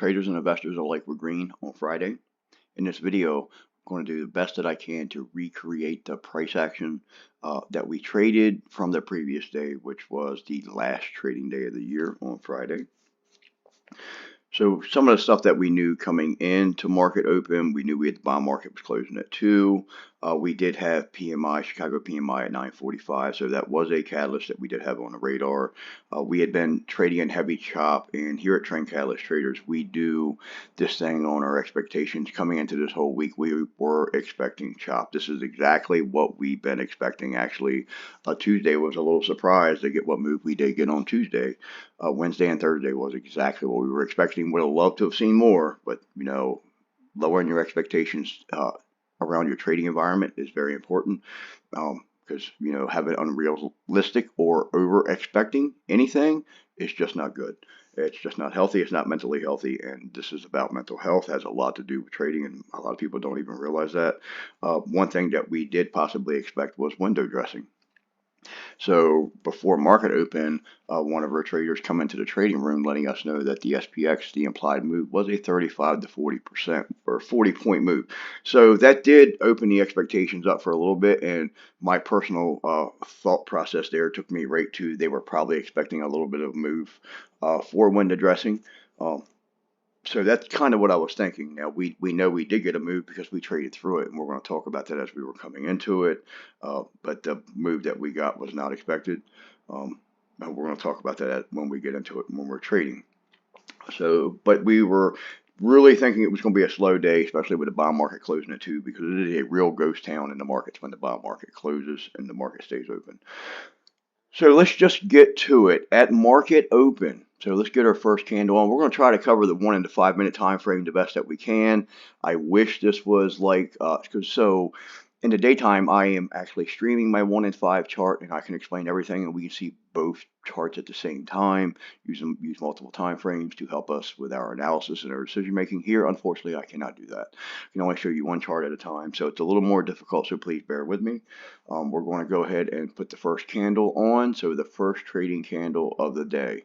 traders and investors alike were green on Friday. In this video, I'm going to do the best that I can to recreate the price action that we traded from the previous day, which was the last trading day of the year on Friday. So some of the stuff that we knew coming into market open, we knew the bond market was closing at 2. We did have PMI, Chicago PMI at 945, so that was a catalyst that we did have on the radar. We had been trading in heavy chop, and here at Trend Catalyst Traders, we do this thing on our expectations. Coming into this whole week, we were expecting chop. This is exactly what we've been expecting. Actually, Tuesday was a little surprised to get what move we did get on Tuesday. Wednesday and Thursday was exactly what we were expecting. Would have loved to have seen more, but lowering your expectations around your trading environment is very important, because having unrealistic or over expecting anything is just not good. It's just not healthy. It's not mentally healthy, and this is about mental health. It has a lot to do with trading, and a lot of people don't even realize that. One thing that we did possibly expect was window dressing. So before market open, one of our traders come into the trading room letting us know that the SPX, the implied move, was a 35 to 40% or 40-point move. So that did open the expectations up for a little bit, and my personal thought process there took me right to they were probably expecting a little bit of move for window dressing. So that's kind of what I was thinking. Now, we know we did get a move because we traded through it, and we're going to talk about that as we were coming into it. But the move that we got was not expected. And we're going to talk about that when we get into it, when we're trading. So, but we were really thinking it was going to be a slow day, especially with the bond market closing at 2, because it is a real ghost town in the markets when the bond market closes and the market stays open. So let's just get to it. At market open, so let's get our first candle on. We're going to try to cover the 1 and the 5 minute time frame the best that we can. I wish this was like, so in the daytime, I am actually streaming my 1 and 5 chart, and I can explain everything, and we can see both charts at the same time. Use multiple time frames to help us with our analysis and our decision making. Here, unfortunately, I cannot do that. I can only show you one chart at a time, so it's a little more difficult, so please bear with me. We're going to go ahead and put the first candle on. So the first trading candle of the day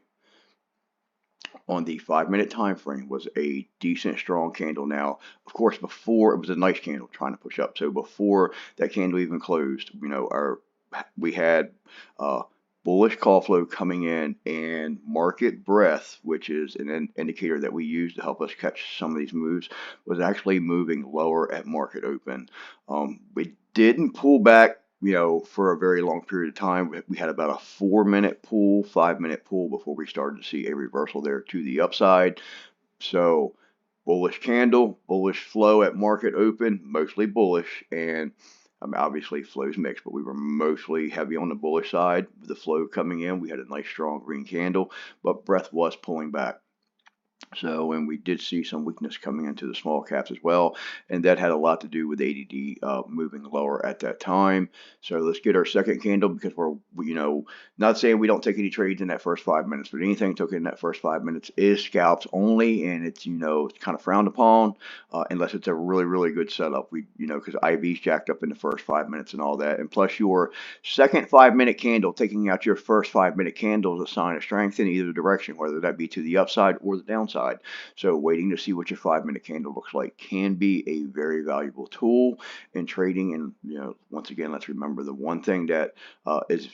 on the 5 minute time frame was a decent strong candle. Now, of course, before it was a nice candle trying to push up. So before that candle even closed, we had bullish call flow coming in, and market breadth, which is an indicator that we use to help us catch some of these moves, was actually moving lower at market open. We didn't pull back for a very long period of time. We had about a 4 minute pull, 5 minute pull before we started to see a reversal there to the upside. So bullish candle, bullish flow at market open, mostly bullish, and obviously flows mixed, but we were mostly heavy on the bullish side with the flow coming in. We had a nice strong green candle, but breadth was pulling back. So, and we did see some weakness coming into the small caps as well, and that had a lot to do with ADD moving lower at that time. So let's get our second candle, because we're, not saying we don't take any trades in that first 5 minutes, but anything took in that first 5 minutes is scalps only, and it's, it's kind of frowned upon unless it's a really, really good setup. Because IV's jacked up in the first 5 minutes and all that, and plus your second 5 minute candle, taking out your first 5 minute candle is a sign of strength in either direction, whether that be to the upside or the downside. So waiting to see what your 5 minute candle looks like can be a very valuable tool in trading. And once again, let's remember the one thing that is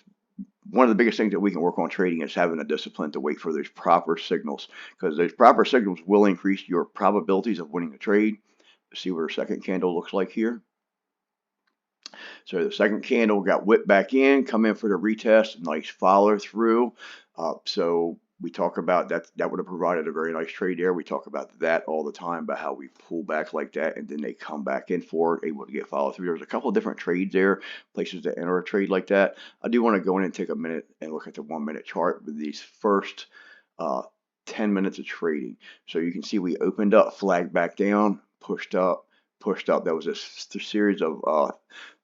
one of the biggest things that we can work on trading is having a discipline to wait for those proper signals, because those proper signals will increase your probabilities of winning a trade. Let's see what our second candle looks like here. So the second candle got whipped back in, come in for the retest, nice follow through. So we talk about that would have provided a very nice trade there. We talk about that all the time, about how we pull back like that and then they come back in for it, able to get follow through. There's a couple of different trades there, places to enter a trade like that. I do want to go in and take a minute and look at the 1 minute chart with these first 10 minutes of trading. So you can see we opened up, flagged back down, pushed up. That was a series of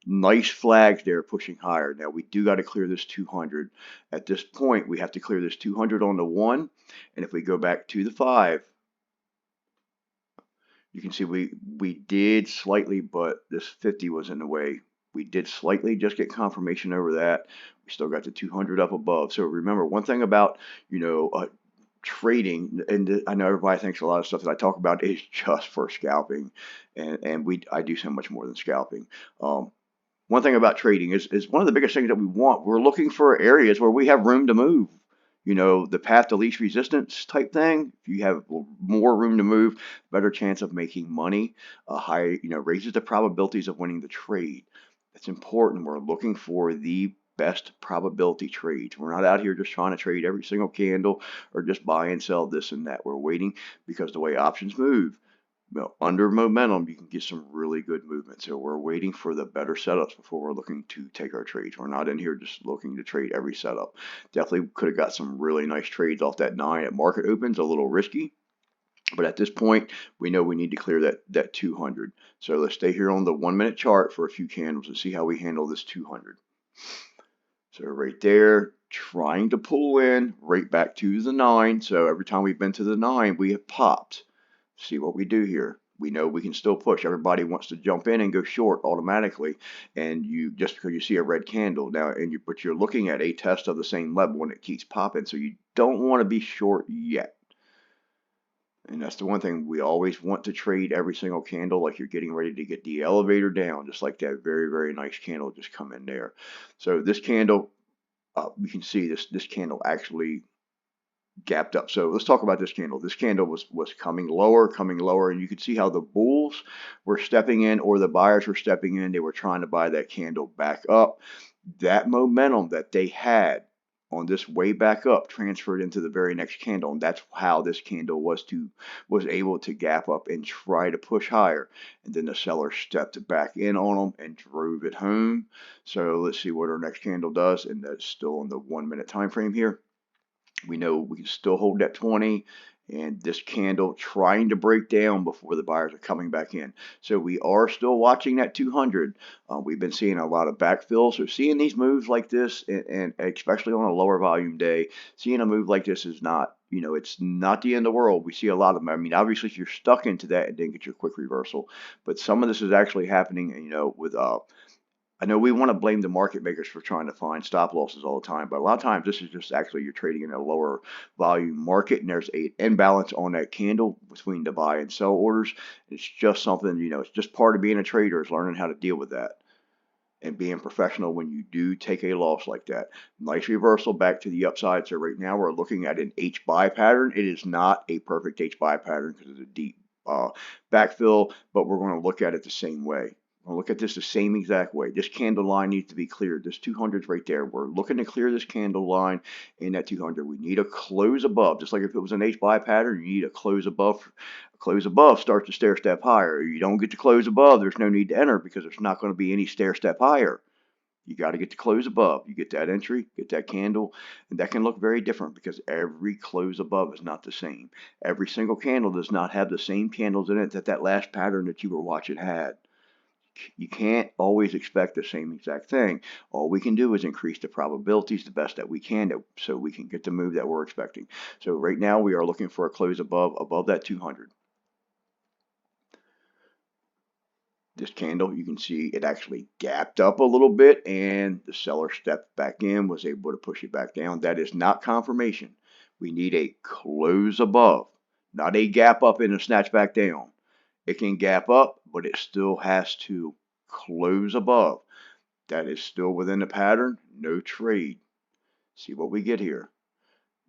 nice flags there pushing higher. Now we do got to clear this 200. At this point, we have to clear this 200 on the 1. And if we go back to the 5, you can see we did slightly, but this 50 was in the way. We did slightly just get confirmation over that. We still got the 200 up above. So remember, one thing about, trading, and I know everybody thinks a lot of stuff that I talk about is just for scalping, and I do so much more than scalping. One thing about trading is one of the biggest things that we want. We're looking for areas where we have room to move. You know, the path to least resistance type thing. If you have more room to move, better chance of making money, higher, raises the probabilities of winning the trade. That's important. We're looking for the best probability trades. We're not out here just trying to trade every single candle or just buy and sell this and that. We're waiting because the way options move, under momentum, you can get some really good movement. So we're waiting for the better setups before we're looking to take our trades. We're not in here just looking to trade every setup. Definitely could have got some really nice trades off that 9 at market opens, a little risky. But at this point, we know we need to clear that 200. So let's stay here on the 1 minute chart for a few candles and see how we handle this 200. So right there, trying to pull in right back to the 9. So every time we've been to the 9, we have popped. See what we do here. We know we can still push. Everybody wants to jump in and go short automatically, and you just because you see a red candle now, but you're looking at a test of the same level and it keeps popping. So you don't want to be short yet. And that's the one thing we always want to trade every single candle like you're getting ready to get the elevator down, just like that very, very nice candle just come in there. So this candle, we can see this candle actually gapped up. So let's talk about this candle. This candle was coming lower, and you could see how the bulls were stepping in or the buyers were stepping in. They were trying to buy that candle back up. That momentum that they had on this way back up transferred into the very next candle, and that's how this candle was able to gap up and try to push higher. And then the seller stepped back in on them and drove it home. So let's see what our next candle does, and that's still in the 1 minute time frame here. We know we can still hold that 20, and this candle trying to break down before the buyers are coming back in. So we are still watching that 200. We've been seeing a lot of backfill. So seeing these moves like this, and especially on a lower volume day, seeing a move like this is not, it's not the end of the world. We see a lot of them. I mean, obviously, if you're stuck into that and didn't get your quick reversal, but some of this is actually happening, with I know we want to blame the market makers for trying to find stop losses all the time, but a lot of times this is just actually you're trading in a lower volume market, and there's an imbalance on that candle between the buy and sell orders. It's just something, it's just part of being a trader is learning how to deal with that and being professional when you do take a loss like that. Nice reversal back to the upside. So right now we're looking at an H buy pattern. It is not a perfect H buy pattern because it's a deep backfill, but we're going to look at it the same way. We'll look at this the same exact way. This candle line needs to be cleared. This 200 is right there. We're looking to clear this candle line in that 200. We need a close above. Just like if it was an H buy pattern, you need a close above. A close above starts to stair step higher. You don't get to close above, there's no need to enter because there's not going to be any stair step higher. You got to get to close above. You get that entry, get that candle, and that can look very different because every close above is not the same. Every single candle does not have the same candles in it that last pattern that you were watching had. You can't always expect the same exact thing. All we can do is increase the probabilities the best that we can so we can get the move that we're expecting. So right now we are looking for a close above that 200. This candle, you can see it actually gapped up a little bit and the seller stepped back in, was able to push it back down. That is not confirmation. We need a close above, not a gap up and a snatch back down. It can gap up, but it still has to close above. That is still within the pattern, no trade. See what we get here.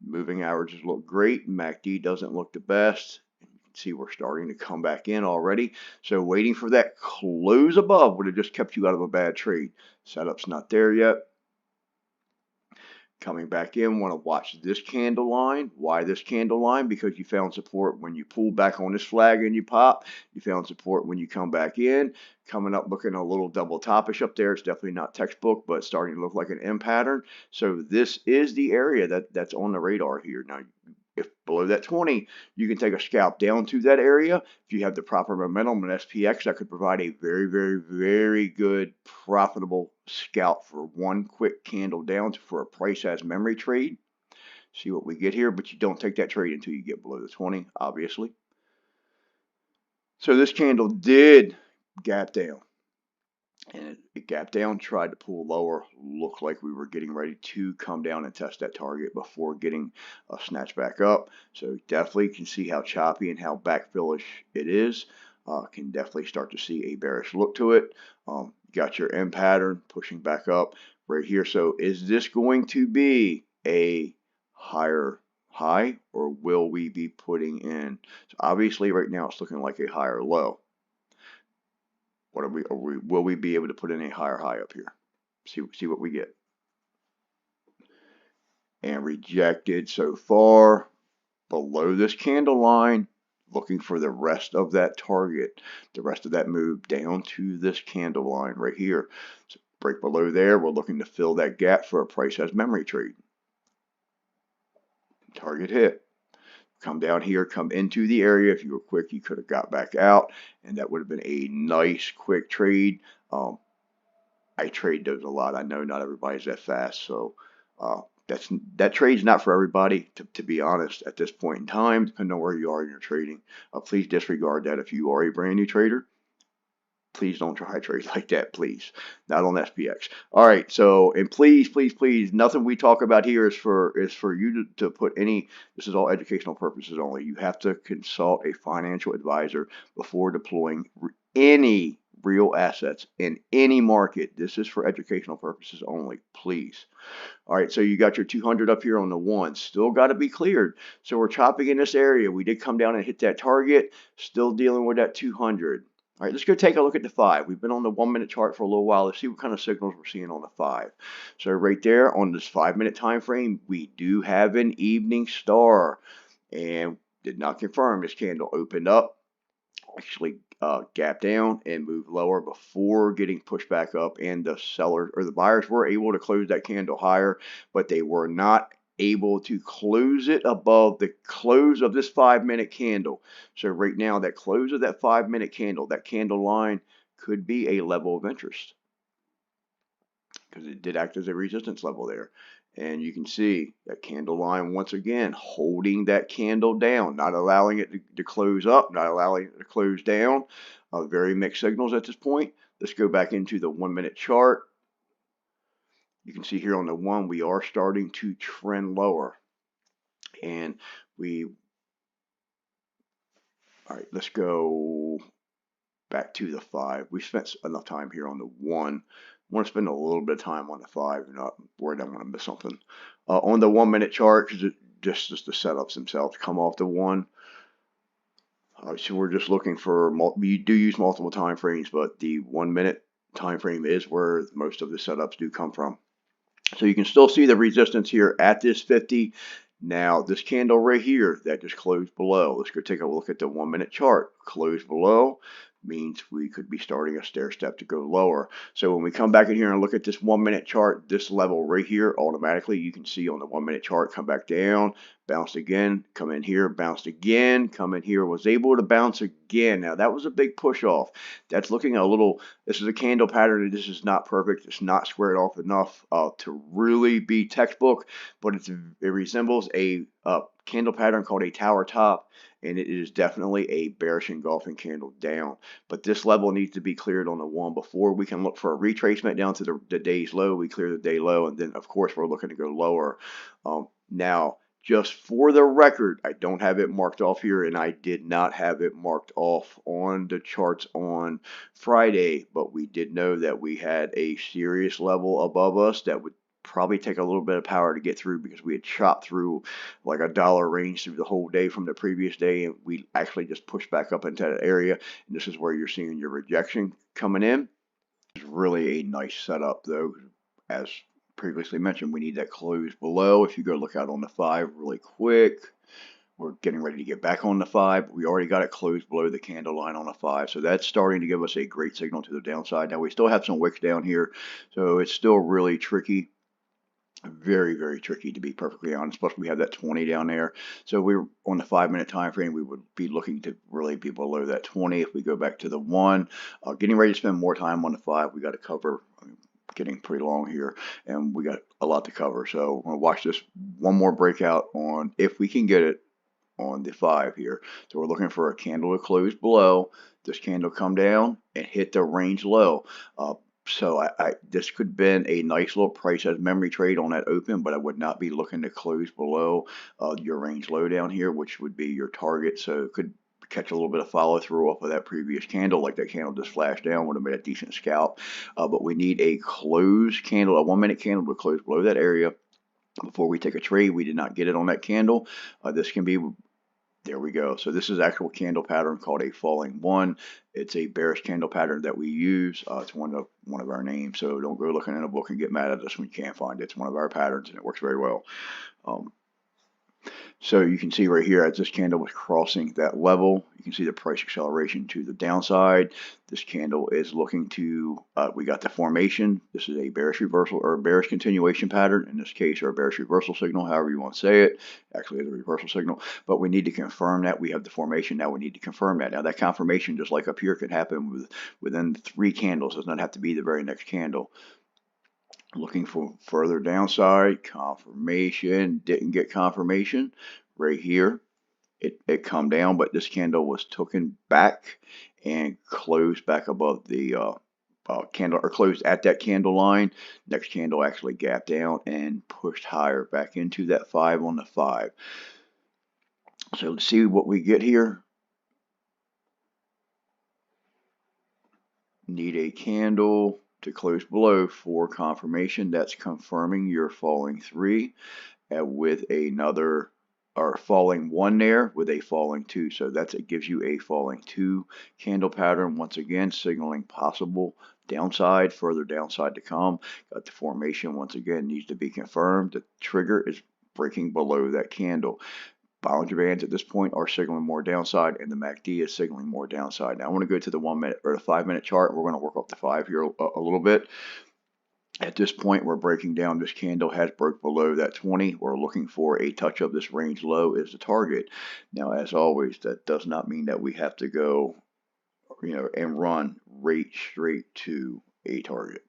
Moving averages look great. MACD doesn't look the best. You can see we're starting to come back in already. So waiting for that close above would have just kept you out of a bad trade. Setup's not there yet. Coming back in, want to watch this candle line. Why this candle line? Because you found support when you pull back on this flag and you pop. You found support when you come back in. Coming up looking a little double topish up there. It's definitely not textbook, but it's starting to look like an M pattern. So this is the area that's on the radar here. Now, if below that 20, you can take a scalp down to that area. If you have the proper momentum and SPX, that could provide a very, very, very good profitable scalp for one quick candle down for a price as memory trade. See what we get here, but you don't take that trade until you get below the 20, obviously. So this candle did gap down. and it gapped down, tried to pull lower, looked like we were getting ready to come down and test that target before getting snatched back up. So definitely can see how choppy and how backfillish it is. Can definitely start to see a bearish look to it. Got your M pattern pushing back up right here. So is this going to be a higher high, or will we be putting in? So obviously right now it's looking like a higher low. What will we be able to put in a higher high up here? See what we get. And rejected so far below this candle line, looking for the rest of that target, the rest of that move down to this candle line right here. So break below there, we're looking to fill that gap for a price as memory trade. Target hit. Come down here, come into the area. If you were quick, you could have got back out, and that would have been a nice quick trade. I trade those a lot. I know not everybody's that fast, so that trade's not for everybody. To be honest, at this point in time, depending on where you are in your trading, please disregard that. If you are a brand new trader, please don't try to trade like that, please. Not on SPX. All right, so, and please, please, please, nothing we talk about here is for you to put any, this is all educational purposes only. You have to consult a financial advisor before deploying any real assets in any market. This is for educational purposes only, please. All right, so you got your 200 up here on the 1. Still got to be cleared. So we're chopping in this area. We did come down and hit that target. Still dealing with that 200. All right, let's go take a look at the 5. We've been on the 1-minute chart for a little while. Let's see what kind of signals we're seeing on the 5. So right there on this 5-minute time frame, we do have an evening star, and did not confirm. This candle opened up, actually gap down and move lower before getting pushed back up, and the sellers or the buyers were able to close that candle higher, but they were not able to close it above the close of this 5-minute candle. So right now, that close of that 5-minute candle, that candle line, could be a level of interest because it did act as a resistance level there. And you can see that candle line once again holding that candle down, not allowing it to close up, not allowing it to close down. Very mixed signals at this point. Let's go back into the 1-minute chart. You can see here on the 1, we are starting to trend lower. And all right, let's go back to the 5. We spent enough time here on the 1. I want to spend a little bit of time on the 5. I'm not worried I want to miss something. On the 1-minute chart, because just the setups themselves come off the 1. So we're just looking for, we do use multiple time frames, but the 1-minute time frame is where most of the setups do come from. So you can still see the resistance here at this 50. Now this candle right here that just closed below. Let's go take a look at the 1-minute chart. Closed below means we could be starting a stair step to go lower. So when we come back in here and look at this 1-minute chart, this level right here, automatically you can see on the 1-minute chart, come back down, bounced again, come in here, bounced again, come in here, was able to bounce again. Now that was a big push off. That's looking a little, this is a candle pattern. This is not perfect. It's not squared off enough to really be textbook, but it resembles a candle pattern called a tower top, and it is definitely a bearish engulfing candle down. But this level needs to be cleared on the 1 before we can look for a retracement down to the day's low. We clear the day low, and then of course we're looking to go lower. Now, just for the record, I don't have it marked off here, and I did not have it marked off on the charts on Friday, but we did know that we had a serious level above us that would probably take a little bit of power to get through, because we had chopped through like a dollar range through the whole day from the previous day, and we actually just pushed back up into that area, and this is where you're seeing your rejection coming in. It's really a nice setup though. As previously mentioned, we need that close below. If you go look out on the 5 really quick, we're getting ready to get back on the 5. We already got it closed below the candle line on the 5. So that's starting to give us a great signal to the downside. Now we still have some wicks down here, so it's still really tricky. Very, very tricky, to be perfectly honest. Plus we have that 20 down there. So we're on the 5-minute time frame, we would be looking to really be below that 20. If we go back to the 1, getting ready to spend more time on the 5, we got to cover. Getting pretty long here, and we got a lot to cover. So we're going to watch this one more breakout on, if we can get it, on the 5 here. So we're looking for a candle to close below, this candle come down and hit the range low. So this could have been a nice little price as memory trade on that open, but I would not be looking to close below your range low down here, which would be your target. So it could catch a little bit of follow through off of that previous candle, like that candle just flashed down, would have made a decent scalp. But we need a close candle, a 1 minute candle to close below that area before we take a trade. We did not get it on that candle. This can be, there we go. So this is actual candle pattern called a falling one. It's a bearish candle pattern that we use. It's one of our names. So don't go looking in a book and get mad at us when you can't find it. It's one of our patterns and it works very well. So you can see right here as this candle was crossing that level, you can see the price acceleration to the downside. This candle is looking to, we got the formation. This is a bearish reversal or a bearish continuation pattern, in this case, or a bearish reversal signal, however you want to say it. Actually, it's a reversal signal, but we need to confirm that. We have the formation. Now we need to confirm that. Now that confirmation, just like up here, can happen within 3 candles. It does not have to be the very next candle. Looking for further downside, confirmation, didn't get confirmation. Right here, it come down, but this candle was taken back and closed back above the candle, or closed at that candle line. Next candle actually gapped down and pushed higher back into that 5 on the 5. So let's see what we get here. Need a candle to close below for confirmation. That's confirming your falling 3 with another, or falling 1 there with a falling 2. So it gives you a falling 2 candle pattern, once again signaling possible downside, further downside to come. Got the formation once again needs to be confirmed. The trigger is breaking below that candle. Bollinger Bands at this point are signaling more downside, and the MACD is signaling more downside. Now I want to go to the 1 minute or the 5 minute chart. We're going to work up the 5 here a little bit. At this point, we're breaking down. This candle has broke below that 20. We're looking for a touch of this range low as the target. Now, as always, that does not mean that we have to go, and run right straight to a target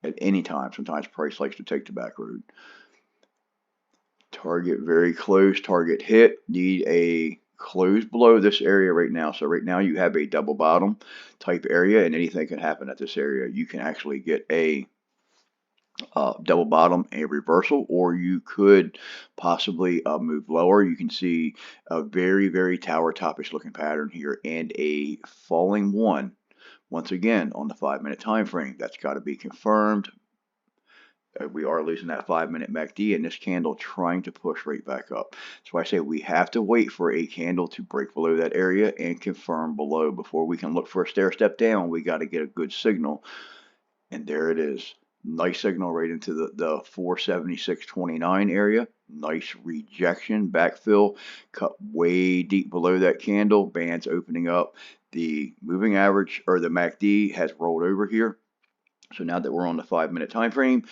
at any time. Sometimes price likes to take the back road. Target very close, target hit, need a close below this area right now. So right now you have a double bottom type area, and anything can happen at this area. You can actually get a double bottom, a reversal, or you could possibly move lower. You can see a very, very tower topish looking pattern here, and a falling 1 once again on the 5 minute time frame. That's got to be confirmed. We are losing that 5 minute MACD, and this candle trying to push right back up. So I say we have to wait for a candle to break below that area and confirm below before we can look for a stair step down. We got to get a good signal, and there it is. Nice signal right into the 476.29 area. Nice rejection, backfill, cut way deep below that candle. Bands opening up. The moving average, or the MACD, has rolled over here. So now that we're on the 5 minute time frame,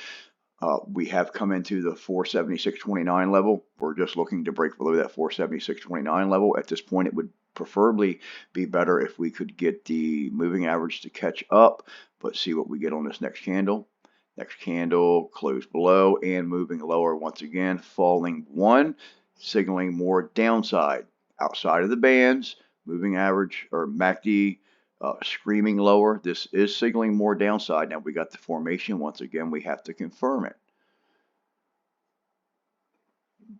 we have come into the 476.29 level. We're just looking to break below that 476.29 level. At this point, it would preferably be better if we could get the moving average to catch up, but see what we get on this next candle. Next candle, close below and moving lower once again, falling 1, signaling more downside. Outside of the bands, moving average, or MACD, screaming lower. This is signaling more downside. Now we got the formation. Once again, we have to confirm it.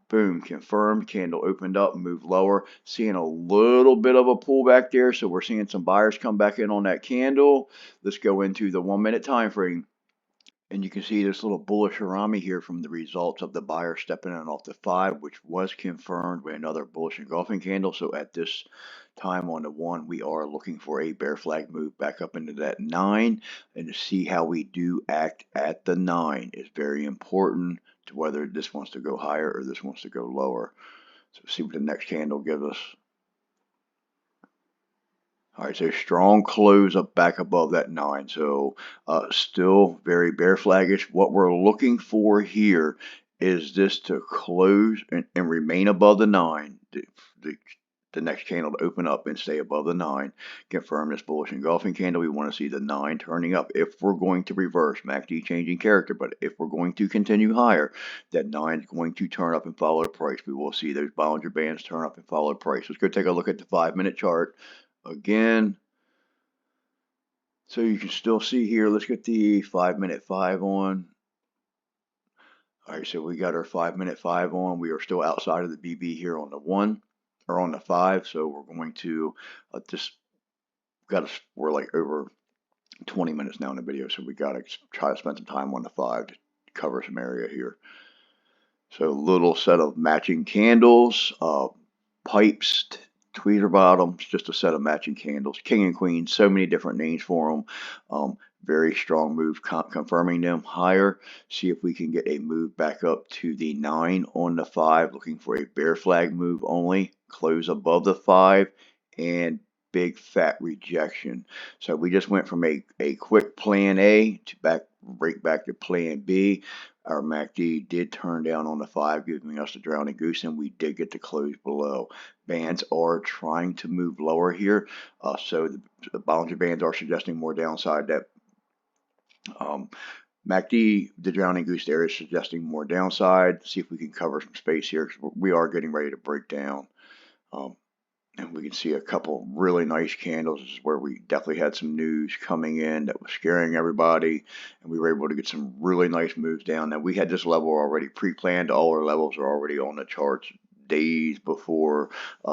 Boom, confirmed. Candle opened up, moved lower. Seeing a little bit of a pullback there, so we're seeing some buyers come back in on that candle. Let's go into the 1 minute time frame. And you can see this little bullish harami here from the results of the buyer stepping in off the 5, which was confirmed with another bullish engulfing candle. So at this time on the 1, we are looking for a bear flag move back up into that 9. And to see how we do act at the 9 is very important to whether this wants to go higher or this wants to go lower. So see what the next candle gives us. All right, so strong close up back above that 9. So still very bear flaggish. What we're looking for here is this to close and remain above the 9. The next candle to open up and stay above the 9. Confirm this bullish engulfing candle. We want to see the 9 turning up if we're going to reverse. MACD changing character, but if we're going to continue higher, that 9 is going to turn up and follow the price. We will see those Bollinger Bands turn up and follow the price. Let's go take a look at the 5 minute chart. Again, So you can still see here, let's get the 5-minute 5 on. All right, so we got our 5-minute 5 on. We are still outside of the BB here on the 1 or on the 5. So we're going to we're like over 20 minutes now in the video. So we got to try to spend some time on the 5 to cover some area here. So little set of matching candles, pipes, tweezer bottoms, just a set of matching candles. King and queen, so many different names for them. Very strong move, confirming them higher. See if we can get a move back up to the 9 on the 5, looking for a bear flag move only. Close above the 5 and big fat rejection. So we just went from a quick plan A to right back to plan B. Our MACD did turn down on the 5, giving us the drowning goose, and we did get to close below. Bands are trying to move lower here, so the Bollinger Bands are suggesting more downside. That MACD, the drowning goose there, is suggesting more downside. See if we can cover some space here, because we are getting ready to break down. And we can see a couple really nice candles. This is where we definitely had some news coming in that was scaring everybody, and we were able to get some really nice moves down. Now, we had this level already pre-planned. All our levels are already on the charts days before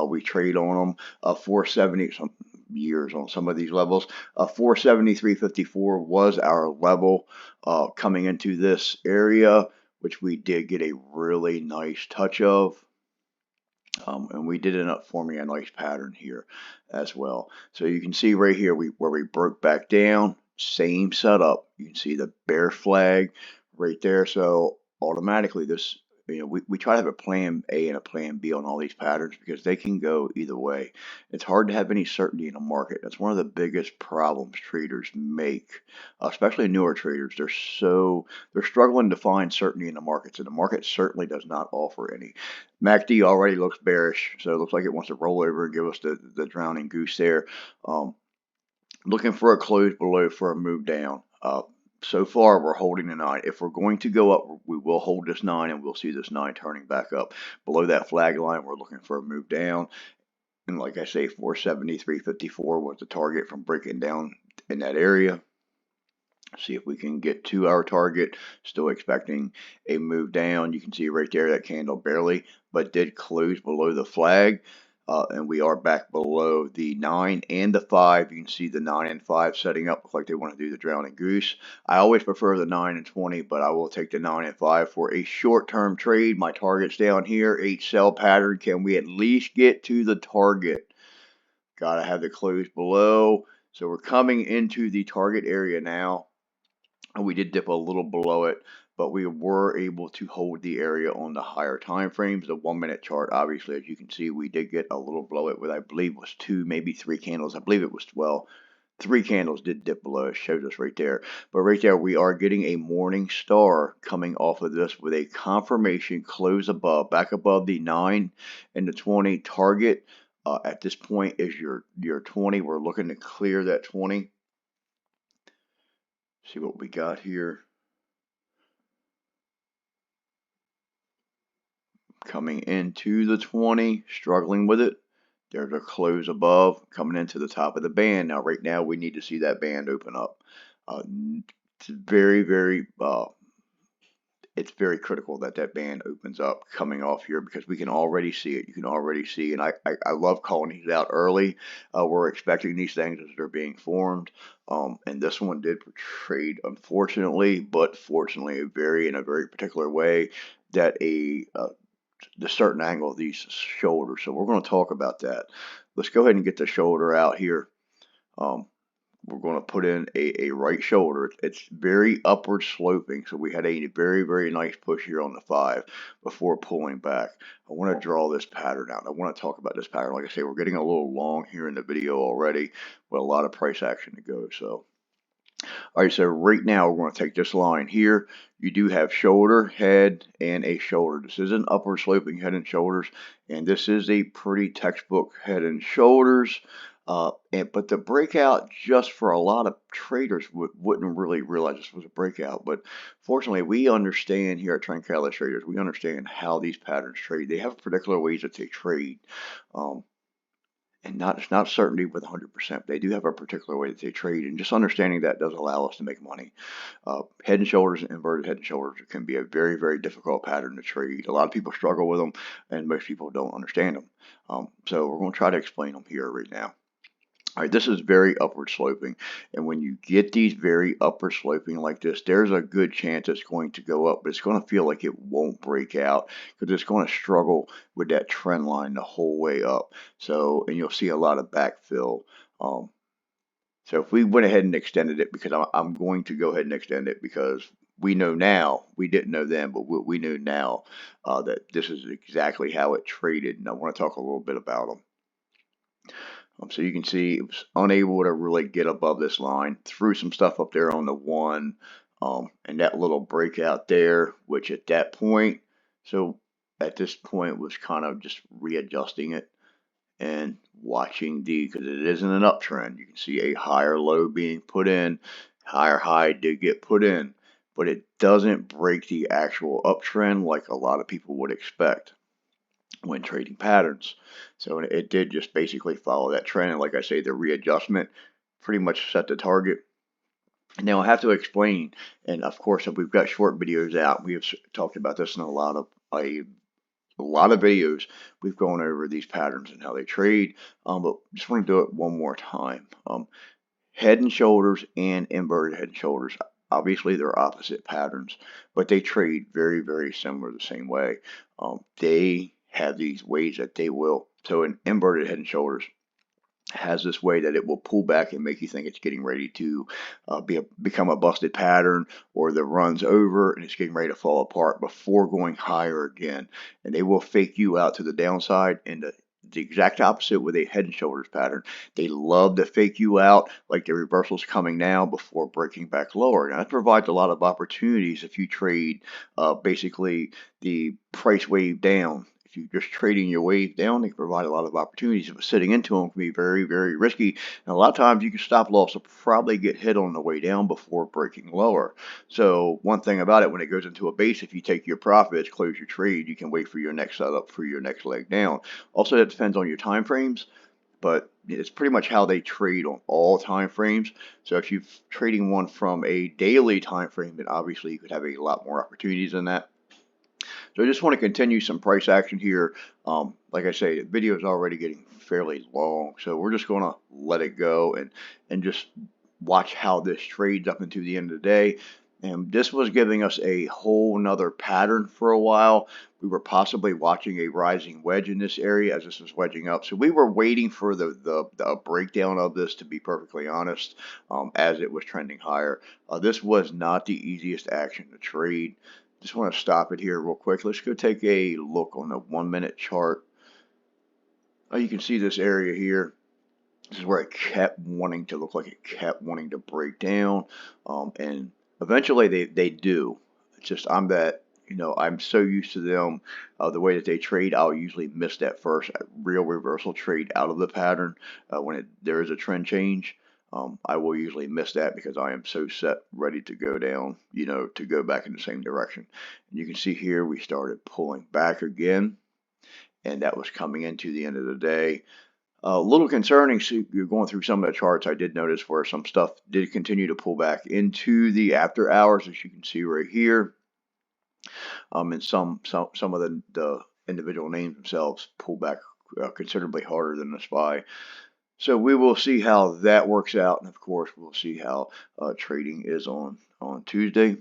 we trade on them. 470 some years on some of these levels. 473.54 was our level coming into this area, which we did get a really nice touch of. And we did end up forming a nice pattern here as well. So you can see right here where we broke back down, same setup. You can see the bear flag right there. So automatically this, we try to have a plan A and a plan B on all these patterns because they can go either way. It's hard to have any certainty in a market. That's one of the biggest problems traders make, especially newer traders. They're struggling to find certainty in the markets, and the market certainly does not offer any. MACD already looks bearish, so it looks like it wants to roll over and give us the drowning goose there. Looking for a close below for a move down. So far, we're holding the 9. If we're going to go up, we will hold this 9, and we'll see this 9 turning back up. Below that flag line, we're looking for a move down. And like I say, 473.54 was the target from breaking down in that area. See if we can get to our target. Still expecting a move down. You can see right there that candle barely, but did close below the flag. And we are back below the 9 and the 5. You can see the 9 and 5 setting up. Look like they want to do the drowning goose. I always prefer the 9 and 20, but I will take the 9 and 5 for a short-term trade. My target's down here. H-cell pattern. Can we at least get to the target? Got to have the close below. So we're coming into the target area now. And we did dip a little below it, but we were able to hold the area on the higher time frames. The 1-minute chart, obviously, as you can see, we did get a little below it with, I believe, was 2, maybe 3 candles. I believe it was 12. 3 candles did dip below. It showed us right there. But right there, we are getting a morning star coming off of this with a confirmation close above, back above the 9 and the 20 target. At this point is your 20. We're looking to clear that 20. See what we got here. Coming into the 20, struggling with it. There's a close above, coming into the top of the band. Now, right now, we need to see that band open up. It's it's very critical that that band opens up coming off here because we can already see it. You can already see, and I love calling these out early. We're expecting these things as they're being formed. And this one did trade, unfortunately, but fortunately, in a very particular way that the certain angle of these shoulders. So we're going to talk about that. Let's go ahead and get the shoulder out here. We're going to put in a right shoulder. It's very upward sloping. So we had a very, very nice push here on the 5 before pulling back. I want to draw this pattern out. I want to talk about this pattern. Like I say, we're getting a little long here in the video already with a lot of price action to go. So all right, so right now we're going to take this line here. You do have shoulder, head, and a shoulder. This is an upward sloping head and shoulders, and this is a pretty textbook head and shoulders. But the breakout, just for a lot of traders, wouldn't really realize this was a breakout. But fortunately, we understand here at Trend Catalyst Traders, we understand how these patterns trade. They have particular ways that they trade. and it's not certainty with 100%. They do have a particular way that they trade, and just understanding that does allow us to make money. Head and shoulders and inverted head and shoulders can be a very, very difficult pattern to trade. A lot of people struggle with them, and most people don't understand them. So we're going to try to explain them here right now. All right, this is very upward sloping, and when you get these very upward sloping like this, there's a good chance it's going to go up, but it's going to feel like it won't break out because it's going to struggle with that trend line the whole way up. So, and you'll see a lot of backfill. So if we went ahead and extended it, because I'm going to go ahead and extend it because we know now, we didn't know then, but we know now that this is exactly how it traded, and I want to talk a little bit about them. So you can see it was unable to really get above this line, threw some stuff up there on the 1, and that little breakout there, which at that point, so at this point was kind of just readjusting it and watching because it isn't an uptrend. You can see a higher low being put in, higher high did get put in, but it doesn't break the actual uptrend like a lot of people would expect when trading patterns. So it did just basically follow that trend, and like I say, the readjustment pretty much set the target. Now I have to explain, and of course, if we've got short videos out, we have talked about this in a lot of videos. We've gone over these patterns and how they trade, but just want to do it one more time. Head and shoulders and inverted head and shoulders, obviously they're opposite patterns, but they trade very, very similar the same way. They have these ways that they will. So an inverted head and shoulders has this way that it will pull back and make you think it's getting ready to become a busted pattern, or the run's over and it's getting ready to fall apart before going higher again. And they will fake you out to the downside, and the exact opposite with a head and shoulders pattern. They love to fake you out like the reversal's coming now before breaking back lower. Now that provides a lot of opportunities if you trade basically the price wave down. If you're just trading your wave down, they can provide a lot of opportunities. But sitting into them can be very, very risky. And a lot of times you can stop loss will probably get hit on the way down before breaking lower. So one thing about it, when it goes into a base, if you take your profits, close your trade, you can wait for your next setup for your next leg down. Also, that depends on your time frames, but it's pretty much how they trade on all time frames. So if you're trading one from a daily time frame, then obviously you could have a lot more opportunities than that. So I just want to continue some price action here. Like I say, the video is already getting fairly long, so we're just going to let it go and just watch how this trades up into the end of the day. And this was giving us a whole nother pattern for a while. We were possibly watching a rising wedge in this area as this was wedging up. So we were waiting for the breakdown of this, to be perfectly honest, as it was trending higher. This was not the easiest action to trade. Just want to stop it here real quick. Let's go take a look on the 1 minute chart. You can see this area here. This is where it kept wanting to look like it kept wanting to break down. And eventually they do. It's just I'm so used to them, the way that they trade. I'll usually miss that first real reversal trade out of the pattern when there is a trend change. I will usually miss that because I am so set ready to go down, to go back in the same direction. And you can see here we started pulling back again, and that was coming into the end of the day. A little concerning, so you're going through some of the charts, I did notice where some stuff did continue to pull back into the after hours, as you can see right here. And some of the individual names themselves pull back considerably harder than the SPY. So we will see how that works out, and of course we'll see how trading is on Tuesday,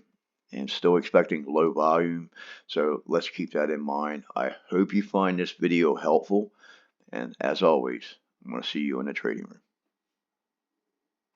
and still expecting low volume. So let's keep that in mind. I hope you find this video helpful, and as always, I'm going to see you in the trading room.